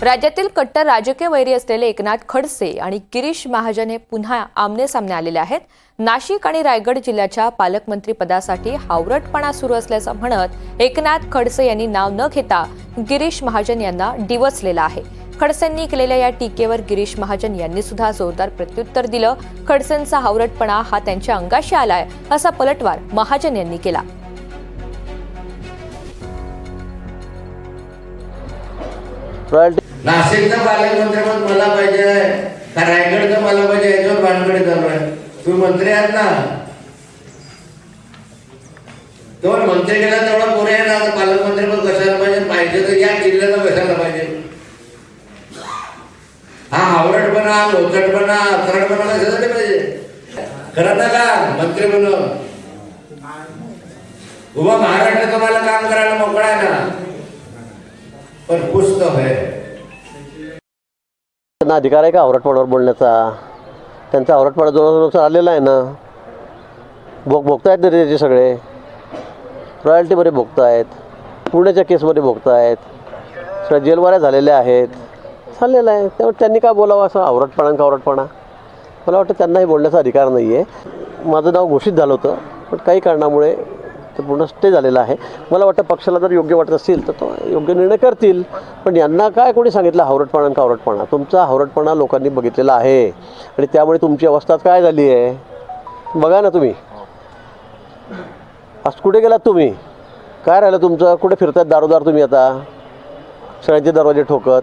राज्यातील कट्टर राजकीय वैरी असलेले एकनाथ खडसे आणि गिरीश महाजन हे पुन्हा आमने-सामने आलेले आहेत। नाशिक आणि रायगड जिल्ह्याच्या पालकमंत्री पदासाठी हावरटपणा सुरू असल्याचं म्हणत एकनाथ खडसे यांनी नाव न घेता गिरीश महाजन यांना डिवचलेलं आहे। खडसेंनी केलेल्या या टीकेवर गिरीश महाजन यांनी सुद्धा जोरदार प्रत्युत्तर दिलं। खडसेंचा हावरटपणा हा त्यांच्या अंगाशी आलाय असा पलटवार महाजन यांनी केला। नाशिकचा पालकमंत्री पण मला पाहिजे का रायगडचा मला पाहिजे याच्यावर भानगडी चालू आहे। तुम्ही मंत्री आहात ना, तेवढं मंत्री केला तेवढा पुरे आहे ना। पालकमंत्री पण कशाला पाहिजे तर या जिल्ह्याला कशाला पाहिजे। हा हावरटपणा, लोचटपणा, अथरटपणा कशासाठी पाहिजे? खरं ना का मंत्री म्हणून उभा महाराष्ट्र तुम्हाला काम करायला मोकळा आहे ना, पण कुछ तो है। त्यांना अधिकार आहे का हावरटपणावर बोलण्याचा? त्यांचा हावरटपणा जोरानुसार आलेला आहे ना। भोगतायत ना त्याचे सगळे, रॉयल्टीमध्ये भोगतायत, पुण्याच्या केसमध्ये भोगतायत, सगळ्या जेलवाऱ्या झालेल्या आहेत, चाललेलं आहे। त्यामुळे त्यांनी काय बोलावं असं हावरटपणा? मला वाटतं त्यांनाही बोलण्याचा अधिकार नाही आहे। माझं नाव घोषित झालं होतं, पण काही कारणामुळे ते पूर्ण स्टे झालेलं आहे। मला वाटतं पक्षाला जर योग्य वाटत असेल तर तो योग्य निर्णय करतील, पण यांना काय कोणी सांगितलं हावरटपणा? तुमचा हावरटपणा लोकांनी बघितलेला आहे आणि त्यामुळे तुमची अवस्था काय झाली आहे बघा ना तुम्ही। आज कुठे गेलात तुम्ही? काय राहिलं तुमचं? कुठे फिरतात दारोदार तुम्ही आता सगळ्यांचे दरवाजे ठोकत?